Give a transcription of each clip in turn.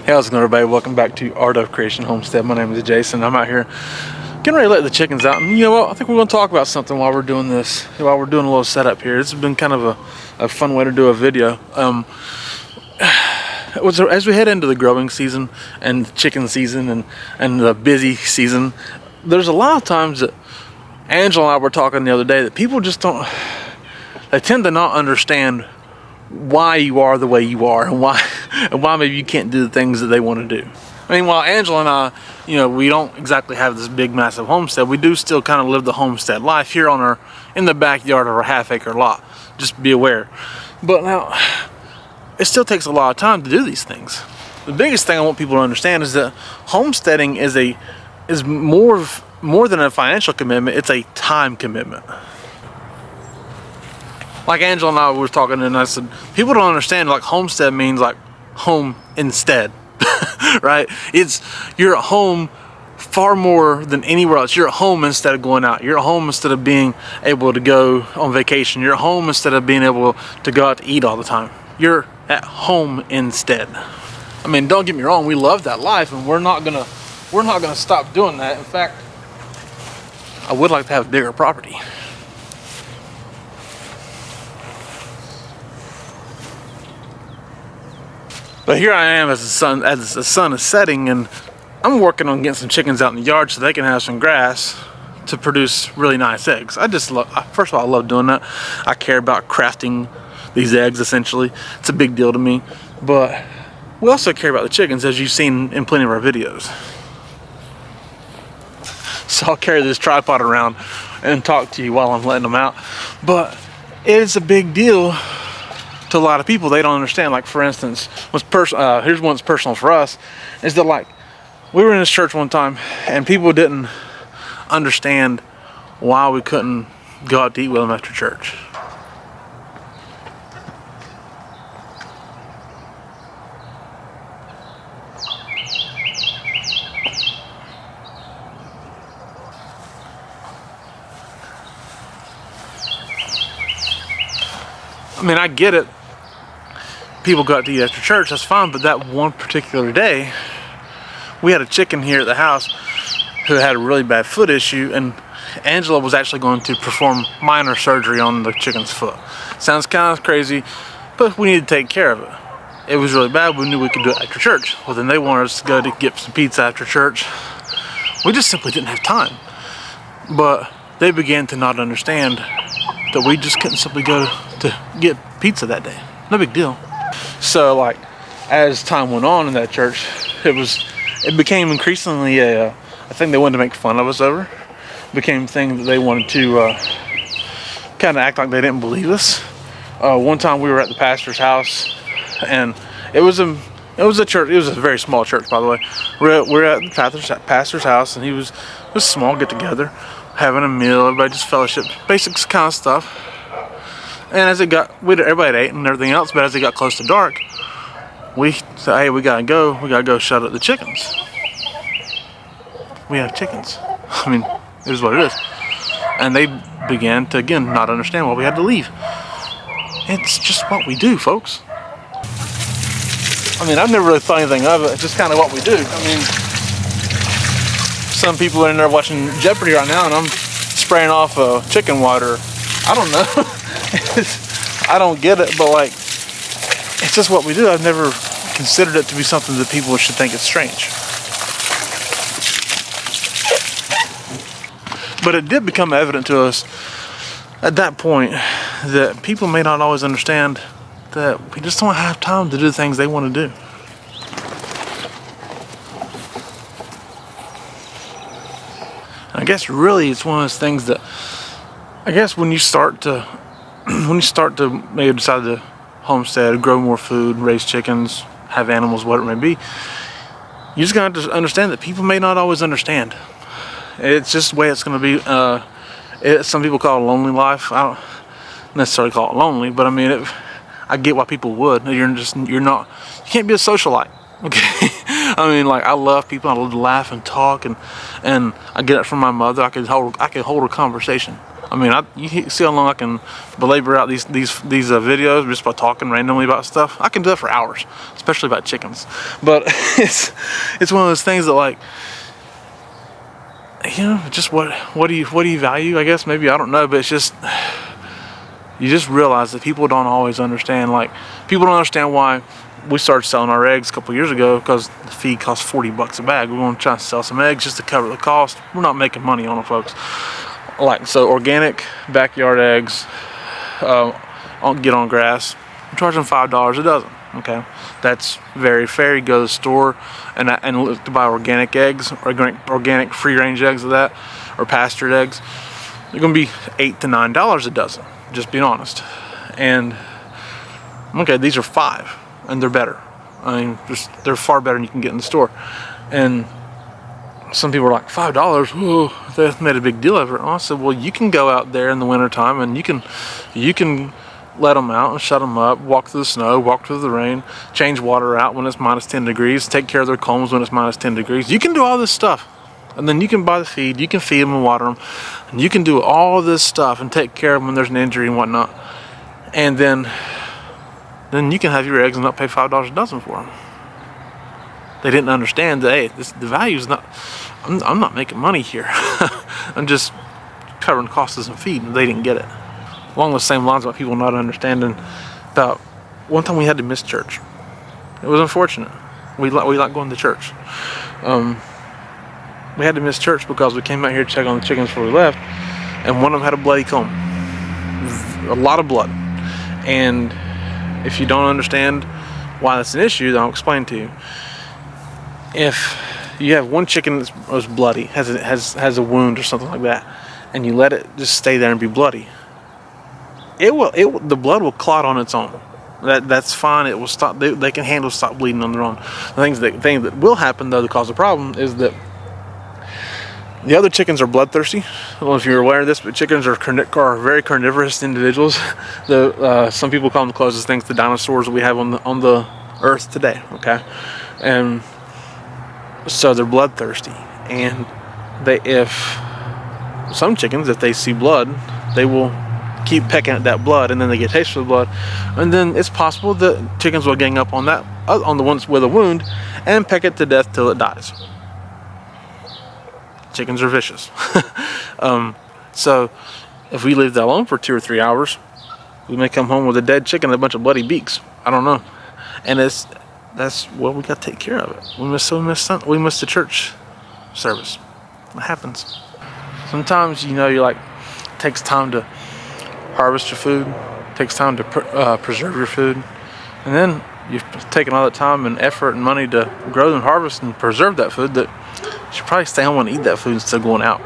Hey, how's it going, everybody? Welcome back to Art of Creation Homestead. My name is Jason. I'm out here getting ready to let the chickens out. And you know what? I think we're going to talk about something while we're doing this, while we're doing a little setup here. This has been kind of a fun way to do a video. As we head into the growing season and chicken season and the busy season, there's a lot of times that Angela and I were talking the other day that people just don't, they tend to not understand why you are the way you are and why maybe you can't do the things that they want to do. I mean, while Angela and I, you know, we don't exactly have this big massive homestead, we do still kind of live the homestead life here on in the backyard of our half-acre lot. Just be aware. But now, it still takes a lot of time to do these things. The biggest thing I want people to understand is that homesteading is more than a financial commitment. It's a time commitment. Like Angela and I were talking, and I said, people don't understand, like, homestead means like home instead, right? You're at home far more than anywhere else. You're at home instead of going out. You're at home instead of being able to go on vacation. You're at home instead of being able to go out to eat all the time. You're at home instead. I mean, don't get me wrong, we love that life, and we're not gonna stop doing that. In fact, I would like to have a bigger property. But here I am as the sun is setting, and I'm working on getting some chickens out in the yard so they can have some grass to produce really nice eggs. First of all, I love doing that. I care about crafting these eggs, essentially. It's a big deal to me. But we also care about the chickens, as you've seen in plenty of our videos. So I'll carry this tripod around and talk to you while I'm letting them out. But it is a big deal to a lot of people. They don't understand. Like, for instance, here's one that's personal for us, is that, like, we were in this church one time and people didn't understand why we couldn't go out to eat with them after church. I mean, I get it. People go out to eat after church, that's fine, but that one particular day, we had a chicken here at the house who had a really bad foot issue, and Angela was actually going to perform minor surgery on the chicken's foot. Sounds kind of crazy, but we needed to take care of it. It was really bad. We knew we could do it after church. Well, then they wanted us to go to get some pizza after church. We just simply didn't have time. But they began to not understand that we just couldn't simply go to get pizza that day. No big deal. So, like, as time went on in that church, it became increasingly a thing they wanted to make fun of us over. It became a thing that they wanted to kind of act like they didn't believe us. One time we were at the pastor's house, and it was a church. It was a very small church, by the way. We're at the pastor's house, and it was a small get together, having a meal. Everybody just fellowship, basics kind of stuff. And as everybody ate and everything else, but as it got close to dark, we said, hey, we gotta go shut up the chickens. We have chickens. I mean, it is what it is. And they began to, again, not understand why we had to leave. It's just what we do, folks. I mean, I've never really thought anything of it. It's just kind of what we do. I mean, some people are in there watching Jeopardy right now, and I'm spraying off chicken water. I don't know. I don't get it, but, like, it's just what we do. I've never considered it to be something that people should think it's strange. But it did become evident to us at that point that people may not always understand that we just don't have time to do the things they want to do. I guess really it's one of those things that, I guess when you start to maybe decide to homestead, grow more food, raise chickens, have animals, whatever it may be, you just got to understand that people may not always understand. It's just the way it's going to be. Some people call it a lonely life. I don't necessarily call it lonely, but I mean, I get why people would. You can't be a socialite. Okay. I mean, like, I love people. I love to laugh and talk, and I get it from my mother. I can hold a conversation. I mean, you see how long I can belabor out these videos just by talking randomly about stuff. I can do that for hours, especially about chickens. But it's one of those things that, like, you know, just what do you value? I guess maybe, I don't know, but it's just, you just realize that people don't always understand. Like, people don't understand why we started selling our eggs a couple years ago, because the feed costs 40 bucks a bag. We're going to try to sell some eggs just to cover the cost. We're not making money on them, folks. Like, so organic backyard eggs, get on grass, I'm charging $5 a dozen. Okay, that's very fair. You go to the store and look to buy organic eggs, organic free range eggs of that, or pastured eggs. They're going to be $8 to $9 a dozen, just being honest. And okay, these are $5, and they're better. I mean, they're far better than you can get in the store. And some people are like, $5? Whoa, they made a big deal of it. And I said, well, you can go out there in the wintertime and you can let them out and shut them up, walk through the snow, walk through the rain, change water out when it's minus 10 degrees, take care of their combs when it's minus 10 degrees. You can do all this stuff. And then you can buy the feed, you can feed them and water them, and you can do all this stuff and take care of them when there's an injury and whatnot. And then you can have your eggs and not pay $5 a dozen for them. They didn't understand that, hey, the value is not, I'm not making money here. I'm just covering costs of some feed, and they didn't get it. Along the same lines about people not understanding about, one time we had to miss church. It was unfortunate. We like going to church. We had to miss church because we came out here to check on the chickens before we left, and one of them had a bloody comb. A lot of blood. And if you don't understand why that's an issue, then I'll explain to you. If you have one chicken that's bloody, has a wound or something like that, and you let it just stay there and be bloody, the blood will clot on its own. That's fine. It will stop. They can handle stop bleeding on their own. The thing that will happen though to cause a problem is that the other chickens are bloodthirsty. I don't know if you're aware of this, but chickens are very carnivorous individuals. Some people call them the closest things to dinosaurs that we have on the earth today. Okay, and so they're bloodthirsty, and if some chickens, if they see blood, they will keep pecking at that blood, and then they get a taste for the blood, and then it's possible that chickens will gang up on the ones with a wound and peck it to death till it dies. Chickens are vicious. So if we leave that alone for 2 or 3 hours, we may come home with a dead chicken and a bunch of bloody beaks. I don't know. And well, we got to take care of it. We missed the church service. It happens. Sometimes, you know, it takes time to harvest your food. It takes time to preserve your food. And then you've taken all that time and effort and money to grow and harvest and preserve that food, that you should probably stay home and eat that food instead of going out.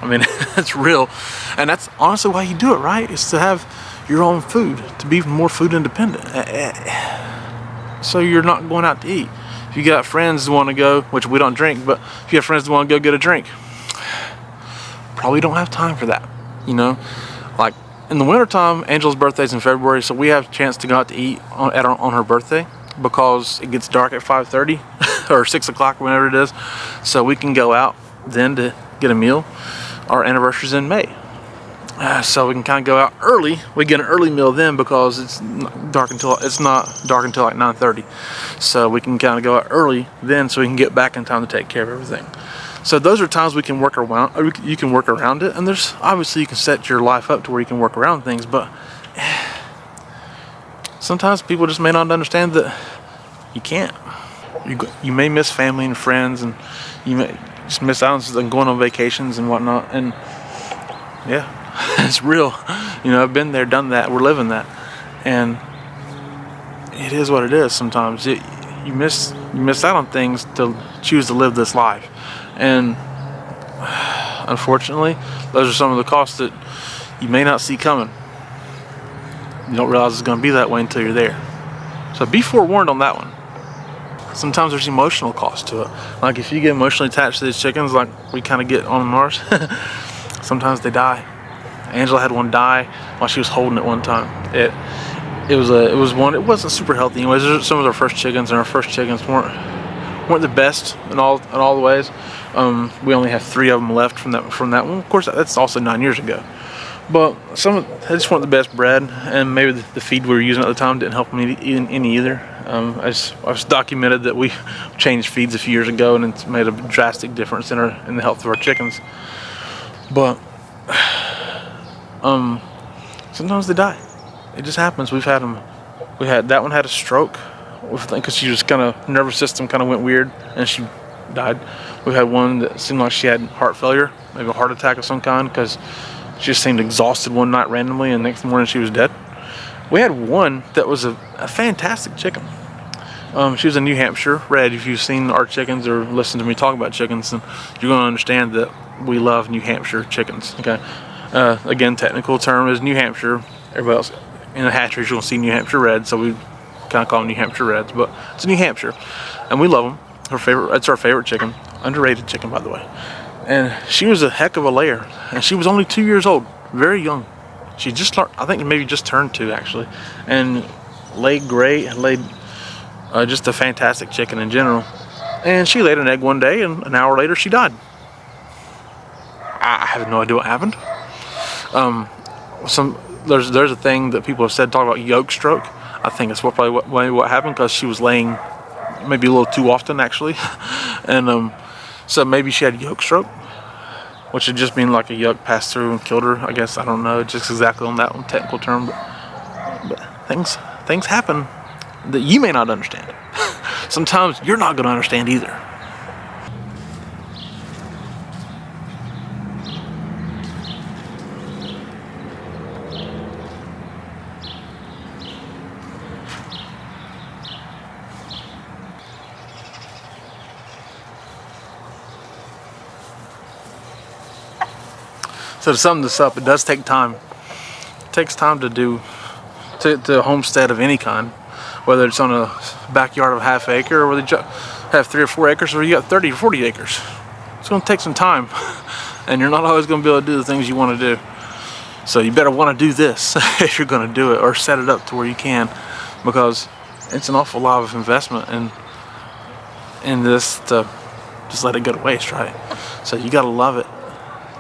I mean, it's real. And that's honestly why you do it, right? It's to have your own food, to be more food independent. So you're not going out to eat. If you got friends who want to go, which we don't drink, but if you have friends who want to go get a drink, probably don't have time for that. You know, like in the wintertime, Angela's birthday's in February, so we have a chance to go out to eat on her birthday, because it gets dark at 5:30 or 6 o'clock, whenever it is, so we can go out then to get a meal. Our anniversary's in May, so we can kind of go out early. We get an early meal then, because it's not dark until like 9:30, so we can kind of go out early then, so we can get back in time to take care of everything. So those are times we can work around, or you can work around it, and there's obviously you can set your life up to where you can work around things, but sometimes people just may not understand that you can't. You may miss family and friends, and you may just miss out on going on vacations and whatnot, and yeah, it's real. You know, I've been there, done that, we're living that, and it is what it is. Sometimes you miss out on things to choose to live this life. And unfortunately, those are some of the costs that you may not see coming. You don't realize it's going to be that way until you're there. So be forewarned on that one. Sometimes there's emotional cost to it. Like if you get emotionally attached to these chickens, like we kind of get on ours, sometimes they die. Angela had one die while she was holding it one time. It wasn't super healthy anyways. Those are some of our first chickens, and our first chickens weren't the best in all the ways. We only have 3 of them left from that one. Of course, that's also 9 years ago. But I just want the best bread, and maybe the feed we were using at the time didn't help them any either. I was documented that we changed feeds a few years ago, and it's made a drastic difference in the health of our chickens. But sometimes they die. It just happens. We've had them. That one had a stroke, because she was nervous system kind of went weird, and she died. We had one that seemed like she had heart failure, maybe a heart attack of some kind, because she just seemed exhausted one night randomly, and the next morning she was dead. We had one that was a fantastic chicken. She was a New Hampshire red. If you've seen our chickens or listened to me talk about chickens, then you're going to understand that we love New Hampshire chickens. Okay. Again, technical term is New Hampshire. Everybody else in the hatcheries, you're going to see New Hampshire red, so we kind of call them New Hampshire reds, but it's a New Hampshire, and we love them. It's our favorite chicken. Underrated chicken, by the way. And she was a heck of a layer, and she was only 2 years old, very young. She just, I think maybe just turned 2 actually, and laid great, and laid just a fantastic chicken in general. And she laid an egg one day, and an hour later she died. I have no idea what happened. There's a thing that people have said, talk about yolk stroke. I think it's probably what happened, because she was laying maybe a little too often actually, and so maybe she had yolk stroke, which would just mean like a yolk passed through and killed her, I guess. I don't know just exactly on that one technical term, but things happen that you may not understand. Sometimes you're not going to understand either. So to sum this up, it does take time. It takes time to homestead of any kind, whether it's on a backyard of ½ acre, or whether you have 3 or 4 acres, or you got 30 or 40 acres. It's going to take some time, and you're not always going to be able to do the things you want to do. So you better want to do this if you're going to do it, or set it up to where you can, because it's an awful lot of investment in this to just let it go to waste, right? So you got to love it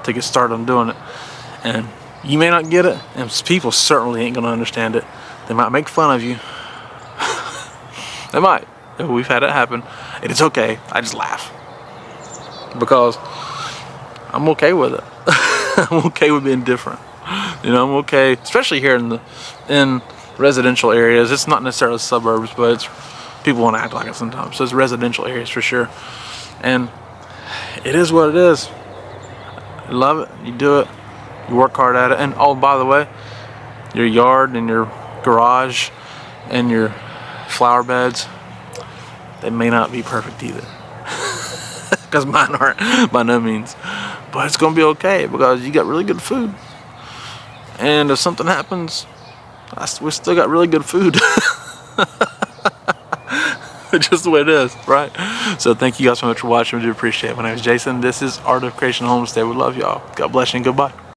to get started on doing it. And you may not get it, and people certainly ain't gonna understand it. They might make fun of you. They might. We've had it happen. And it's okay. I just laugh, because I'm okay with it. I'm okay with being different. You know, I'm okay, especially here in residential areas. It's not necessarily suburbs, but it's, people want to act like it sometimes. So it's residential areas for sure. And it is what it is. You love it, you do it, you work hard at it. And oh, by the way, your yard and your garage and your flower beds, they may not be perfect either, because mine aren't by no means, but it's gonna be okay, because you got really good food. And if something happens, we still got really good food. Just the way it is, right? So thank you guys so much for watching. We do appreciate it. My name is Jason. This is Art of Creation Homestead. We love y'all. God bless you and goodbye.